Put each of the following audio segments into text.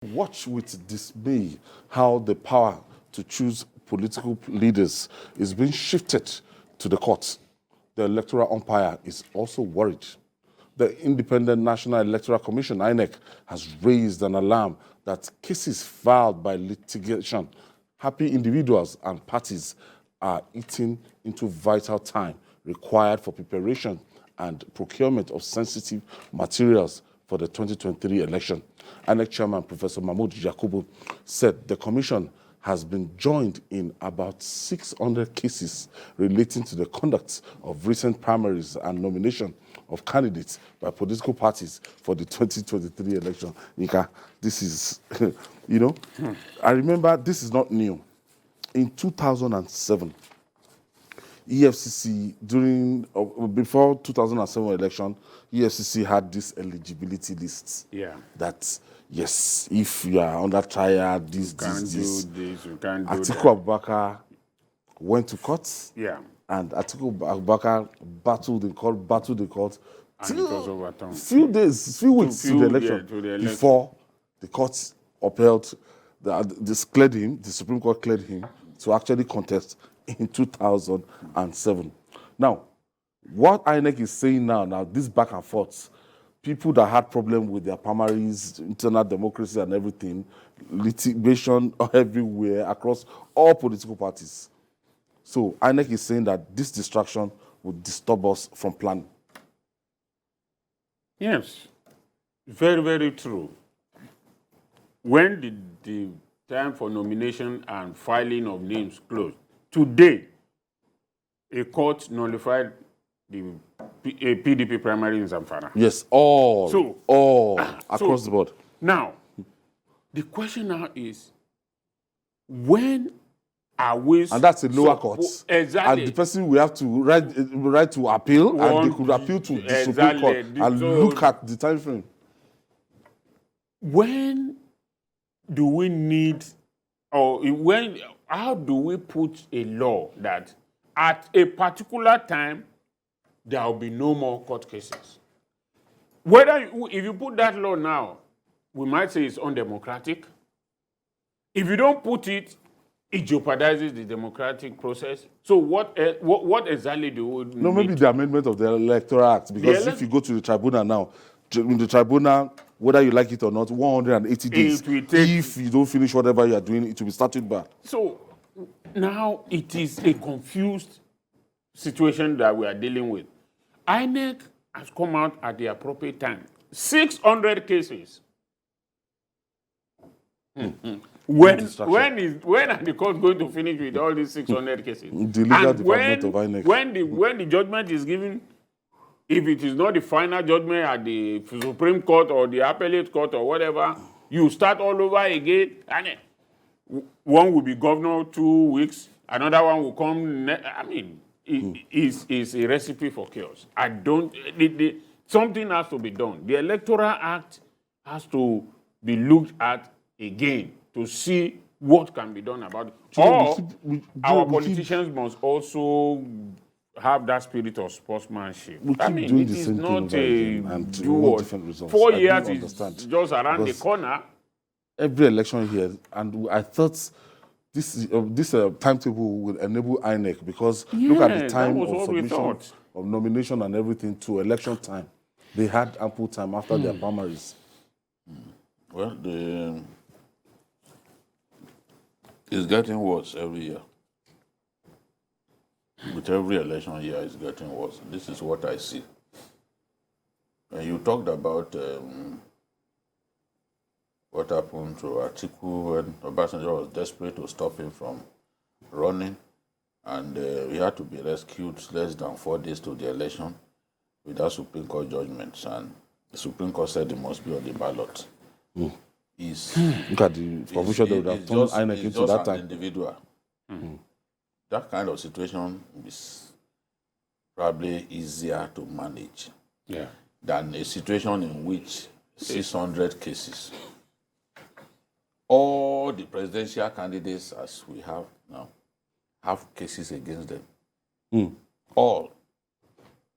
Watch with dismay how the power to choose political leaders is being shifted to the courts. The electoral umpire is also worried. The Independent National Electoral Commission, INEC, has raised an alarm that cases filed by litigation, happy individuals and parties are eating into vital time required for preparation and procurement of sensitive materials for the 2023 election. INEC Chairman Professor Mahmood Yakubu said the commission has been joined in about 600 cases relating to the conduct of recent primaries and nomination of candidates by political parties for the 2023 election. Nika, this is, I remember this is not new. In 2007, EFCC, before 2007 election, EFCC had this eligibility list. Yeah. That, yes, if you are under trial, this. You can't do that. Atiku Abubakar went to court. Yeah. And Atiku Abubakar battled the court. And it was overturned. Few weeks to the election, before the court upheld, the Supreme Court cleared him to actually contest in 2007. Now, what INEC is saying now this back and forth, people that had problem with their primaries, internal democracy and everything, litigation everywhere across all political parties. So INEC is saying that this distraction would disturb us from planning. Yes, very, very true. When did the time for nomination and filing of names close? Today, a court nullified the PDP primary in Zamfara. Yes, all across the board. Now, the question now is, when are we... And that's a lower court. Exactly. And the person will have to write to appeal, and they could appeal to the Supreme Court and look at the time frame. When do we need, how do we put a law that at a particular time, there will be no more court cases? If you put that law now, we might say it's undemocratic. If you don't put it, it jeopardizes the democratic process. So what exactly do we need? No, maybe the amendment of the Electoral Act, because if you go to the tribunal now, in the tribunal, whether you like it or not, 180 days. If you don't finish whatever you are doing, it will be started back. So now it is a confused situation that we are dealing with. INEC has come out at the appropriate time. 600 cases. When are the court going to finish with all these 600 cases? The legal department of INEC. When the judgment is given, if it is not the final judgment at the Supreme Court or the Appellate Court or whatever, you start all over again. And one will be governor 2 weeks, another one will come. It's a recipe for chaos. Something has to be done. The Electoral Act has to be looked at again to see what can be done about it. Our politicians must also have that spirit of sportsmanship. Doing the same not thing and different results. 4 years is just around the corner. Every election here, and I thought this timetable will enable INEC, because look at the time of submission of nomination and everything to election time. They had ample time after their primaries. Well, it's getting worse every year. With every election year, it's getting worse. This is what I see. And you talked about what happened to Atiku when Obasanjo was desperate to stop him from running, and he had to be rescued less than 4 days to the election without Supreme Court judgments, and the Supreme Court said he must be on the ballot. Look at the provision that would have turned INEC into that time. Individual. That kind of situation is probably easier to manage than a situation in which 600 cases, all the presidential candidates as we have now, have cases against them. All.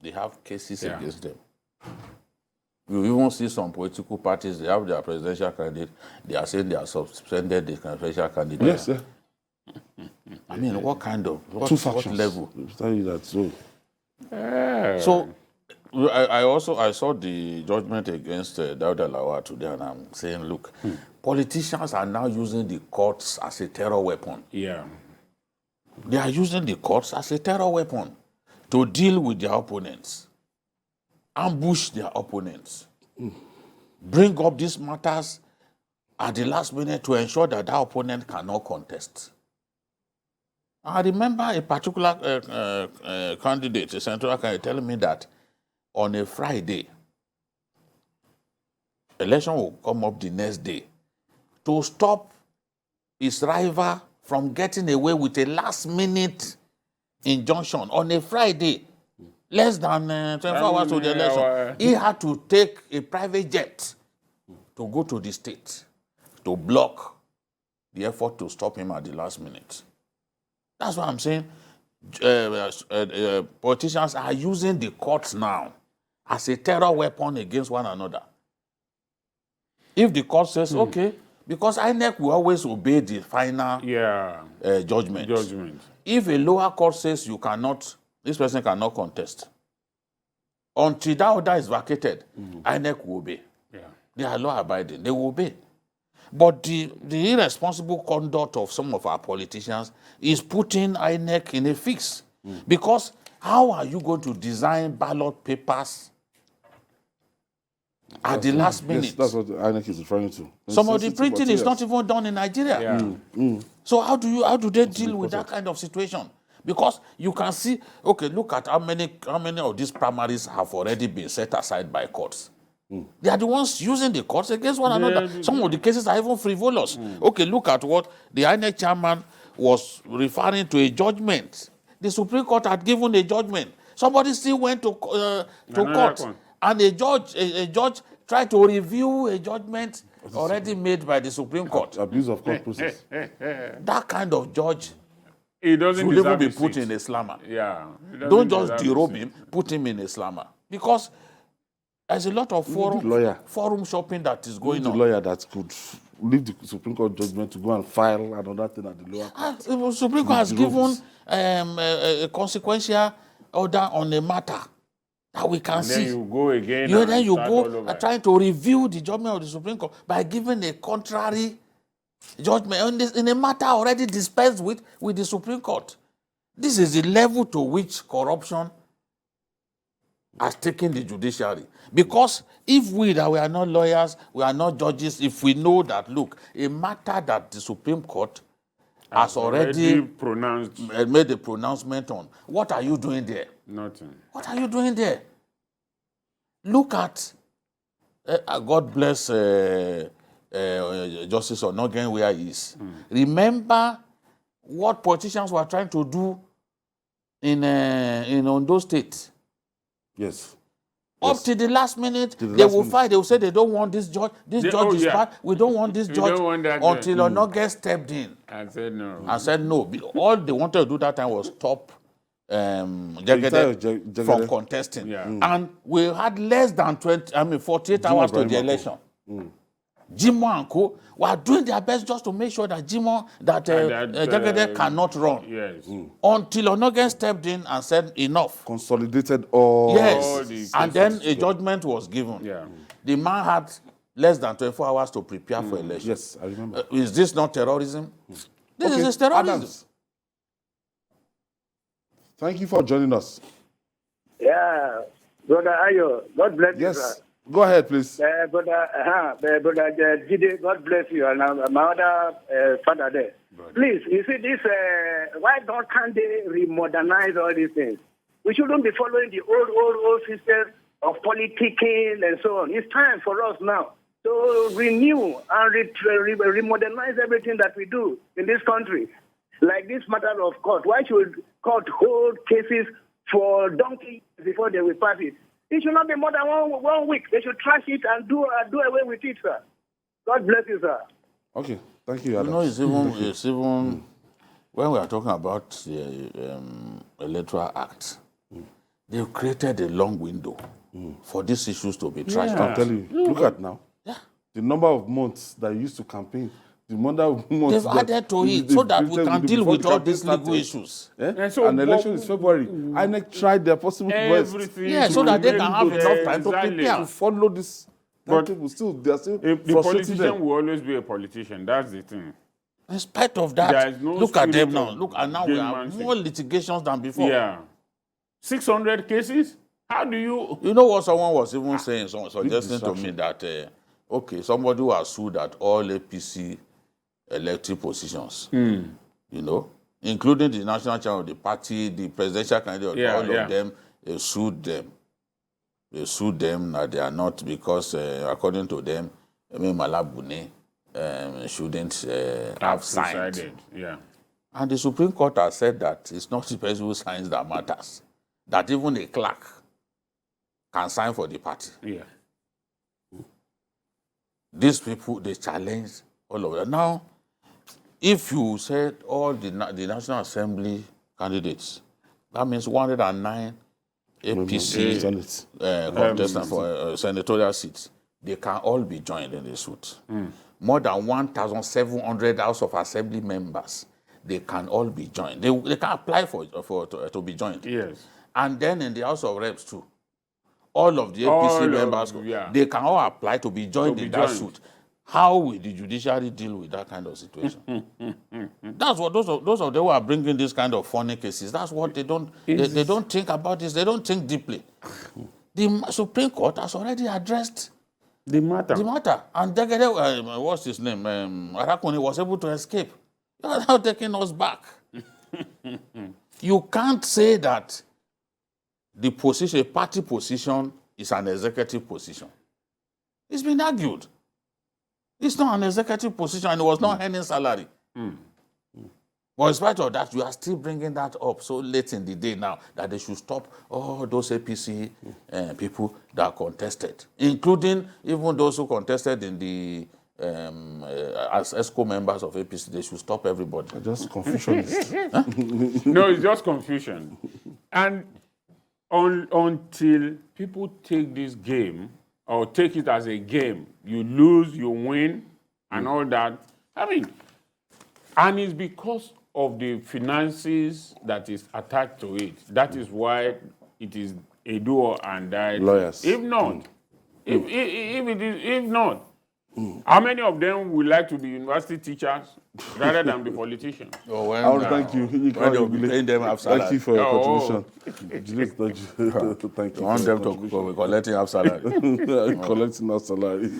They have cases against them. You even see some political parties, they have their presidential candidate, they are saying they are suspended the presidential candidate. Yes, yeah. I mean, what kind of, Two what factions. level? I'll tell you that. So, So, I saw the judgment against Dauda Lawal today, and I'm saying, look, politicians are now using the courts as a terror weapon. Yeah. They are using the courts as a terror weapon to deal with their opponents, ambush their opponents, bring up these matters at the last minute to ensure that that opponent cannot contest. I remember a particular candidate, a central candidate, telling me that on a Friday, election will come up the next day to stop his rival from getting away with a last-minute injunction on a Friday, less than 24 hours to the election. He had to take a private jet to go to the state to block the effort to stop him at the last minute. That's what I'm saying. Politicians are using the courts now as a terror weapon against one another. If the court says, okay, because INEC will always obey the final judgment. If a lower court says you cannot, this person cannot contest, until that order is vacated, INEC will obey. Yeah. They are law-abiding. They will obey. But the irresponsible conduct of some of our politicians is putting INEC in a fix. Because how are you going to design ballot papers at the last minute? yes, that's what the INEC is referring to. Some of the printing is not even done in Nigeria. Yeah. So how do they deal with that kind of situation? Because you can see, okay, look at how many of these primaries have already been set aside by courts. They are the ones using the courts against one another. Some of the cases are even frivolous. Okay, look at what the INEC chairman was referring to, a judgment. The Supreme Court had given a judgment. Somebody still went to court, and a judge tried to review a judgment already made by the Supreme Court. Abuse of court process. That kind of judge He doesn't should even be deserve put a in seat. a slammer. Yeah. Don't just derobe him, put him in a slammer. Because there's a lot of forum shopping that is going The on. lawyer that could leave the Supreme Court judgment to go and file another thing at the lower court. The Supreme Court has given a consequential order on a matter that we can And see. then you go again. Then you start all go over. trying to review the judgment of the Supreme Court by giving a contrary judgment in a matter already dispensed with the Supreme Court. This is the level to which corruption has taken the judiciary. Because if we are not lawyers, we are not judges, if we know that, look, a matter that the Supreme Court has already pronounced made a pronouncement on, what are you doing there? nothing. What are you doing there? Look at, God bless Justice Onogen where he is. Remember what politicians were trying to do in Ondo State. Yes. Up to the last minute, they will fight. They will say they don't want this judge. This judge is bad. We don't want this judge. don't want that until Onogen stepped in And said no. and said no. All they wanted to do that time was stop Jegede from contesting. Yeah. And we had less than 48 hours to the election. Jimo and Co were doing their best just to make sure that Jegede cannot run. Yes. Until Onogen stepped in and said enough. Consolidated all. Yes. And then a judgment was given. Yeah. The man had less than 24 hours to prepare for election. Yes, I remember. Is this not terrorism? This is terrorism. Adams, thank you for joining us. Yeah, Brother Ayo, God bless you, Yes. sir. Go ahead, please. Brother Jide, God bless you, and my other father there. Please, you see this, why can't they remodernize all these things? We shouldn't be following the old system of politicking and so on. It's time for us now to renew and remodernize everything that we do in this country. Like this matter of court. Why should court hold cases for donkey before they will pass it? It should not be more than one week. They should trash it and do away with it, sir. God bless you, sir. Okay, thank you, You Adams. know, it's even when we are talking about the Electoral Act, they've created a long window for these issues to be trashed Yeah. I'm out. telling you, look at now. Yeah. The number of months that you used to campaign, the number of months They've that added to it they've so that we created can deal before with the all campaign these legal started. issues. Eh? And so An election is February. INEC tried their possible best Everything. Yeah, to so that they remain can have there, enough time to exactly. prepare. to follow this But timetable. Still, they are still The frustrating politician them. will always be a politician. That's the thing. In spite of There that, is no look at them spirit now. of Look, and now we have gamemanship. more litigations than before. Yeah. 600 cases? How do you... You know what someone was even saying, suggesting to me distraction. that, okay, somebody who has sued at all APC elected positions, you know, including the national chair of the party, the presidential candidate, Yeah, all yeah. of them, they sued them. They sued them that they are not because, according to them, Malabune shouldn't have signed. Decided. Yeah. And the Supreme Court has said that it's not the person who signs that matters, that even a clerk can sign for the party. Yeah. These people, they challenge all of that. Now, if you said all the National Assembly candidates, that means 109 APC contestants for senatorial seats, they can all be joined in the suit. More than 1,700 House of Assembly members, they can all be joined. They can apply to be joined. Yes. And then in the House of Reps too, all of the APC All of- members, yeah. they can all apply to be joined To be in that joined. suit. How will the judiciary deal with that kind of situation? That's what those of them who are bringing this kind of funny cases. That's what they don't. They don't think about this. They don't think deeply. The Supreme Court has already addressed The matter. the matter, and Degede, what's his name? Arakuni was able to escape. You are now taking us back. You can't say that the position, a party position, is an executive position. It's been argued. It's not an executive position, and it was not earning salary. But in spite of that, you are still bringing that up so late in the day now that they should stop all those APC people that contested, including even those who contested in the as ESCO members of APC. They should stop everybody. Just confucianist. No, it's just confusion. And until people take this game or take it as a game, you lose, you win, and all that. I mean, and it's because of the finances that is attached to it. That is why it is a do or and die. Lawyers. If not, if not, how many of them would like to be university teachers rather than be politicians? Oh, when, I want to thank you. when they'll be paying them half salary. Thank you for your Oh. contribution. Julius, thank you. Thank you. You want for your them to be collecting half salary. contribution. Collecting our salary.